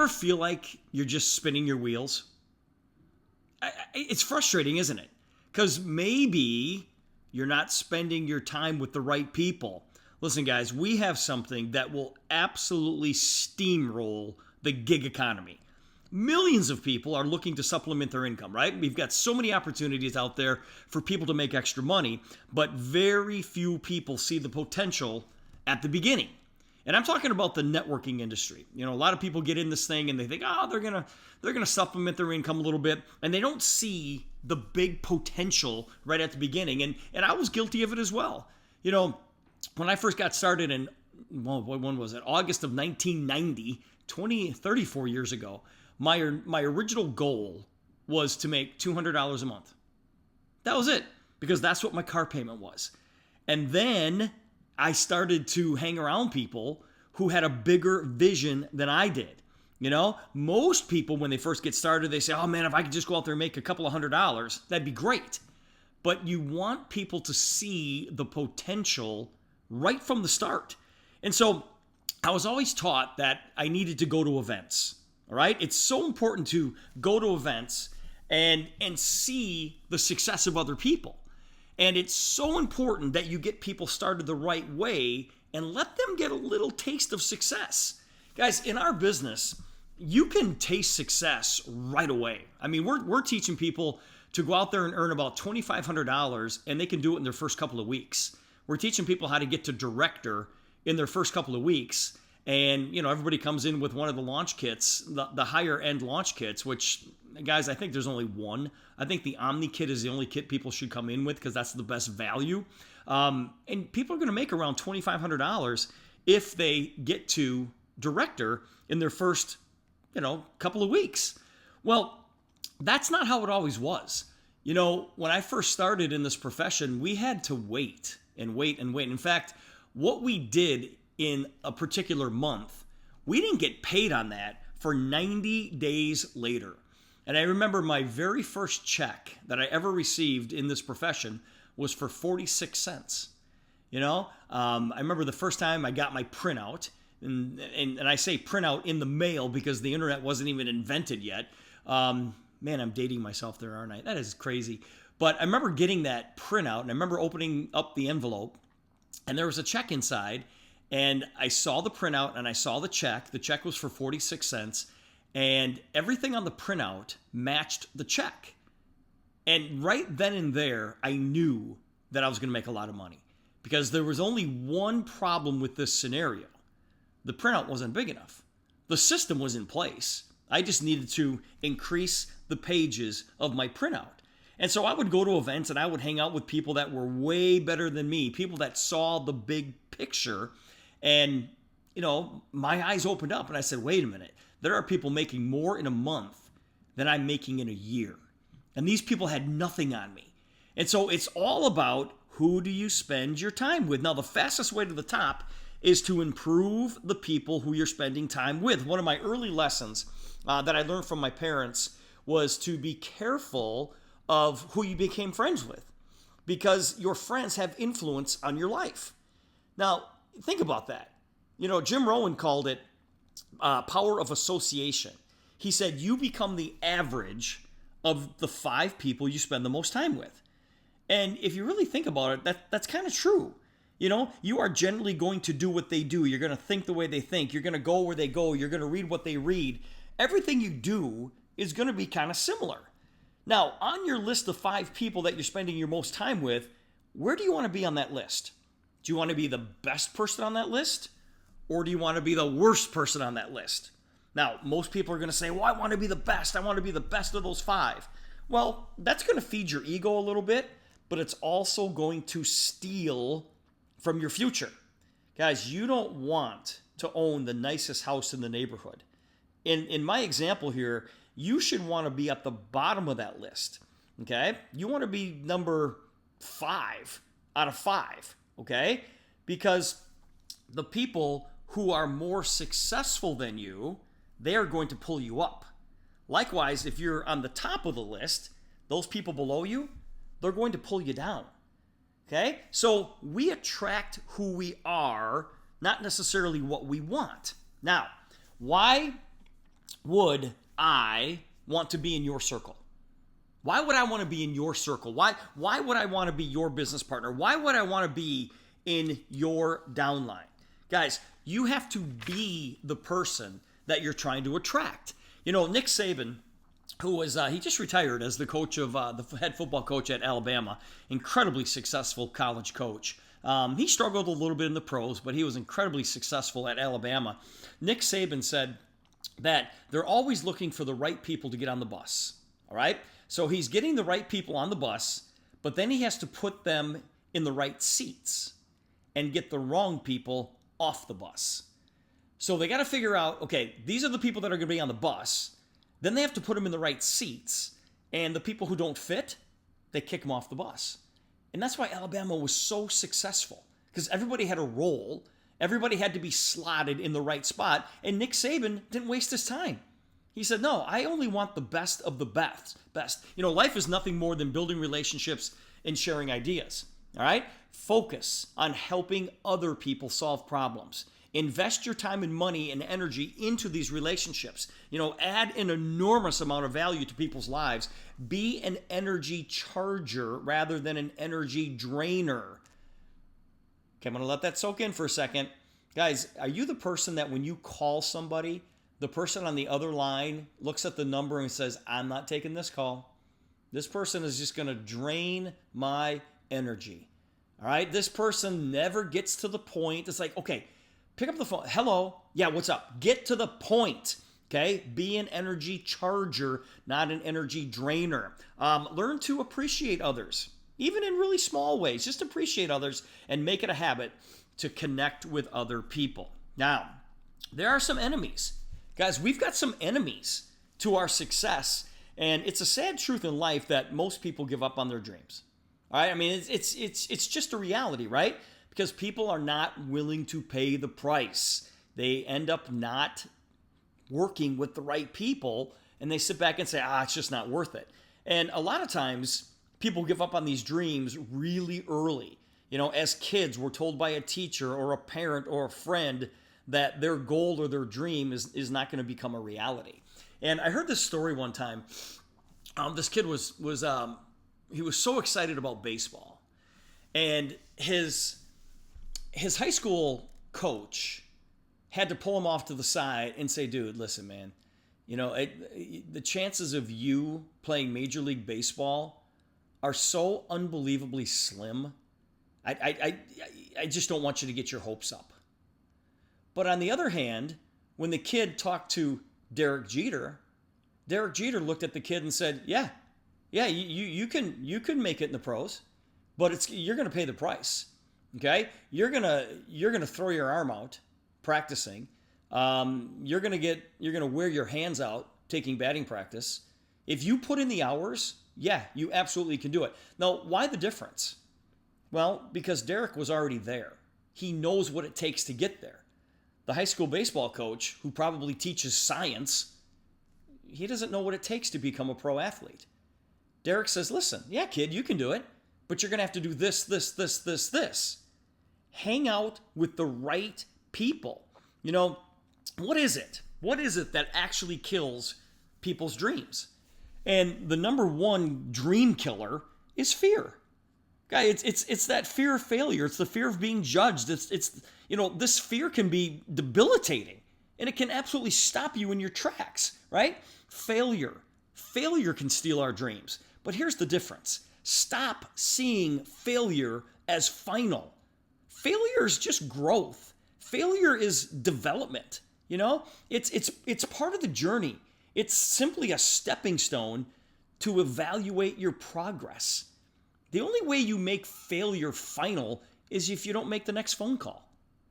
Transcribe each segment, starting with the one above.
ever feel like you're just spinning your wheels? It's frustrating, isn't it? Because maybe you're not spending your time with the right people. Listen, guys, we have something that will absolutely steamroll the gig economy. Millions of people are looking to supplement their income, right? We've got so many opportunities out there for people to make extra money, but very few people see the potential at the beginning. And I'm talking about the networking industry. You know, a lot of people get in this thing and they think, oh, they're gonna supplement their income a little bit, and they don't see the big potential right at the beginning. And I was guilty of it as well. You know, when I first got started in, when was it? August of 1990, 34 years ago, my original goal was to make $200 a month. That was it, because that's what my car payment was. And then I started to hang around people who had a bigger vision than I did. You know, most people, when they first get started, they say, oh man, if I could just go out there and make a couple of $100s, that'd be great. But you want people to see the potential right from the start. And so I was always taught that I needed to go to events. All right. It's so important to go to events and see the success of other people. And it's so important that you get people started the right way and let them get a little taste of success. Guys, in our business, you can taste success right away. I mean, we're teaching people to go out there and earn about $2,500, and they can do it in their first couple of weeks. We're teaching people how to get to director in their first couple of weeks. And, you know, everybody comes in with one of the launch kits, the higher end launch kits, which, guys, I think there's only one. I think the Omni kit is the only kit people should come in with because that's the best value. And people are going to make around $2,500 if they get to director in their first, couple of weeks. Well, that's not how it always was. You know, when I first started in this profession, we had to wait and wait and wait. In fact, what we did in a particular month, we didn't get paid on that for 90 days later. And I remember my very first check that I ever received in this profession was for 46 cents. I remember the first time I got my printout, and I say printout in the mail because the internet wasn't even invented yet. Man, I'm dating myself there, aren't I? That is crazy. But I remember getting that printout, and I remember opening up the envelope, and there was a check inside, and I saw the printout, and I saw the check. The check was for 46 cents, and everything on the printout matched the check. And right then and there, I knew that I was going to make a lot of money because there was only one problem with this scenario. The printout wasn't big enough. The system was in place. I just needed to increase the pages of my printout. And so I would go to events and I would hang out with people that were way better than me, people that saw the big picture. And, my eyes opened up and I said, wait a minute, there are people making more in a month than I'm making in a year. And these people had nothing on me. And so it's all about who do you spend your time with. Now, the fastest way to the top is to improve the people who you're spending time with. One of my early lessons that I learned from my parents was to be careful of who you became friends with because your friends have influence on your life. Now, think about that. Jim Rohn called it power of association. He said you become the average of the 5 people you spend the most time with. And if you really think about it, that's kind of true. You are generally going to do what they do. You're going to think the way they think. You're going to go where they go. You're going to read what they read. Everything you do is going to be kind of similar. Now, on your list of 5 people that you're spending your most time with, where do you want to be on that list? Do you want to be the best person on that list? Or do you want to be the worst person on that list? Now, most people are going to say, well, I want to be the best. I want to be the best of those 5. Well, that's going to feed your ego a little bit, but it's also going to steal from your future. Guys, you don't want to own the nicest house in the neighborhood. In my example here, you should want to be at the bottom of that list, okay? You want to be number 5 out of 5, okay? Because the people who are more successful than you, they are going to pull you up. Likewise, if you're on the top of the list, those people below you, they're going to pull you down. Okay? So we attract who we are, not necessarily what we want. Now, why would I want to be in your circle? Why would I want to be in your circle? Why would I want to be your business partner? Why would I want to be in your downline? Guys, you have to be the person that you're trying to attract. You know, Nick Saban, who was, he just retired as the coach of, the head football coach at Alabama, incredibly successful college coach. He struggled a little bit in the pros, but he was incredibly successful at Alabama. Nick Saban said that they're always looking for the right people to get on the bus. All right? So he's getting the right people on the bus, but then he has to put them in the right seats and get the wrong people off the bus. So they got to figure out, okay, these are the people that are going to be on the bus. Then they have to put them in the right seats. And the people who don't fit, they kick them off the bus. And that's why Alabama was so successful, because everybody had a role. Everybody had to be slotted in the right spot. And Nick Saban didn't waste his time. He said, no, I only want the best of the best. You know, life is nothing more than building relationships and sharing ideas. All right? Focus on helping other people solve problems. Invest your time and money and energy into these relationships. You know, add an enormous amount of value to people's lives. Be an energy charger rather than an energy drainer. Okay, I'm going to let that soak in for a second. Guys, are you the person that when you call somebody, the person on the other line looks at the number and says, I'm not taking this call. This person is just going to drain my energy. All right? This person never gets to the point. It's like, okay, pick up the phone. Hello. Yeah, what's up? Get to the point. Okay? Be an energy charger, not an energy drainer. Learn to appreciate others, even in really small ways. Just appreciate others and make it a habit to connect with other people. Now, there are some enemies. Guys, we've got some enemies to our success, and it's a sad truth in life that most people give up on their dreams. All right? I mean, it's just a reality, right? Because people are not willing to pay the price. They end up not working with the right people, and they sit back and say, it's just not worth it. And a lot of times, people give up on these dreams really early. You know, as kids, we're told by a teacher or a parent or a friend that their goal or their dream is not going to become a reality. And I heard this story one time. This kid was he was so excited about baseball, and his high school coach had to pull him off to the side and say, "Dude, listen, man. You know, the chances of you playing Major League Baseball are so unbelievably slim. I just don't want you to get your hopes up." But on the other hand, when the kid talked to Derek Jeter looked at the kid and said, "Yeah, you can make it in the pros, but you're going to pay the price. Okay, you're gonna throw your arm out practicing. You're gonna wear your hands out taking batting practice. If you put in the hours, yeah, you absolutely can do it." Now, why the difference? Well, because Derek was already there. He knows what it takes to get there. The high school baseball coach, who probably teaches science, he doesn't know what it takes to become a pro athlete. Derek says, listen, yeah, kid, you can do it, but you're going to have to do this, this, this, this, this. Hang out with the right people. You know, what is it? What is it that actually kills people's dreams? And the number one dream killer is fear. Guy, it's that fear of failure. It's the fear of being judged. It's you know, this fear can be debilitating, and it can absolutely stop you in your tracks, right? Failure can steal our dreams. But here's the difference. Stop seeing failure as final. Failure is just growth. Failure is development. You know, it's part of the journey. It's simply a stepping stone to evaluate your progress. The only way you make failure final is if you don't make the next phone call.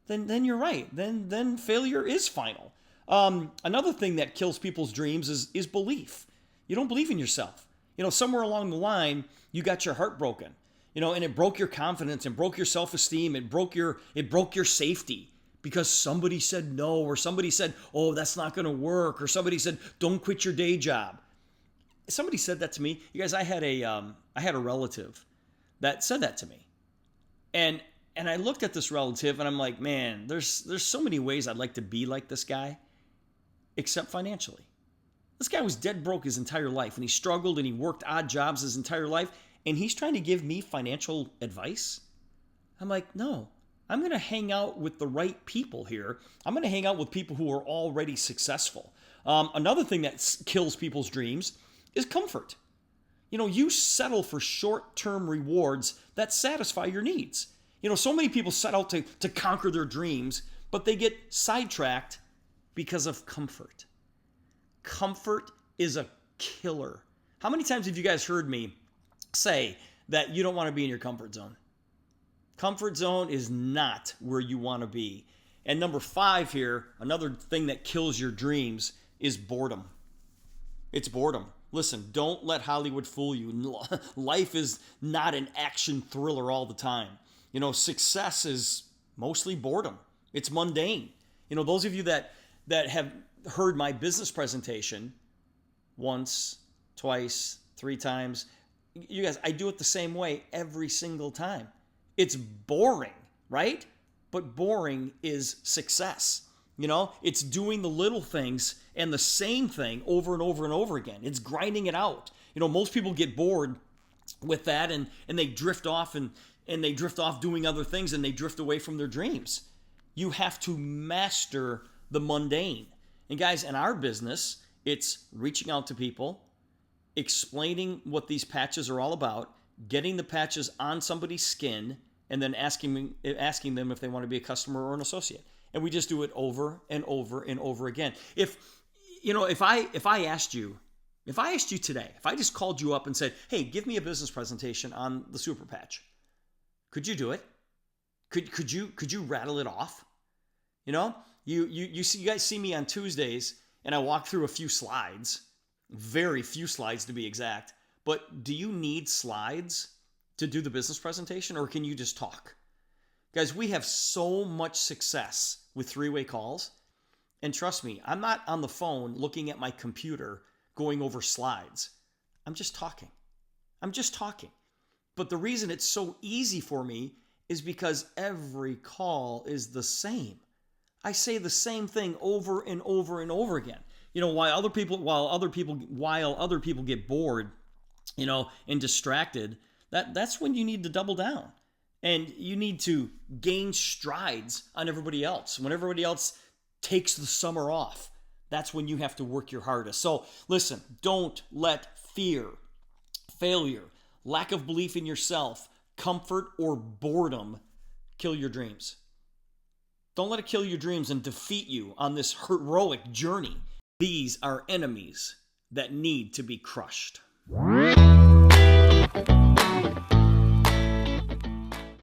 Then you're right. Then failure is final. Another thing that kills people's dreams is belief. You don't believe in yourself. You know, somewhere along the line, you got your heart broken. You know, and it broke your confidence and broke your self-esteem. It broke your safety because somebody said no, or somebody said, oh, that's not going to work, or somebody said, don't quit your day job. Somebody said that to me. You guys, I had a relative that said that to me. And I looked at this relative and I'm like, man, there's so many ways I'd like to be like this guy, except financially. This guy was dead broke his entire life, and he struggled and he worked odd jobs his entire life, and he's trying to give me financial advice? I'm like, no, I'm going to hang out with the right people here. I'm going to hang out with people who are already successful. Another thing that kills people's dreams is comfort. You settle for short-term rewards that satisfy your needs. So many people set out to conquer their dreams, but they get sidetracked because of comfort. Comfort is a killer. How many times have you guys heard me say that you don't want to be in your comfort zone? Comfort zone is not where you want to be. And number 5 here, another thing that kills your dreams is boredom. It's boredom. Listen, don't let Hollywood fool you. Life is not an action thriller all the time. Success is mostly boredom. It's mundane. Those of you that have heard my business presentation once, twice, 3 times, you guys, I do it the same way every single time. It's boring, right? But boring is success. It's doing the little things and the same thing over and over and over again. It's grinding it out. Most people get bored with that and they drift off and they drift off doing other things and they drift away from their dreams. You have to master the mundane. And guys, in our business, it's reaching out to people, explaining what these patches are all about, getting the patches on somebody's skin, and then asking them if they want to be a customer or an associate. And we just do it over and over and over again. If I asked you today, if I just called you up and said, "Hey, give me a business presentation on the Super Patch," could you do it? Could you rattle it off? You guys see me on Tuesdays and I walk through a few slides, very few slides to be exact. But do you need slides to do the business presentation, or can you just talk? Guys, we have so much success with 3-way calls. And trust me, I'm not on the phone looking at my computer going over slides. I'm just talking. But the reason it's so easy for me is because every call is the same. I say the same thing over and over and over again. While other people get bored, and distracted, that's when you need to double down. And you need to gain strides on everybody else. When everybody else takes the summer off, that's when you have to work your hardest. So listen, don't let fear, failure, lack of belief in yourself, comfort, or boredom kill your dreams. Don't let it kill your dreams and defeat you on this heroic journey. These are enemies that need to be crushed.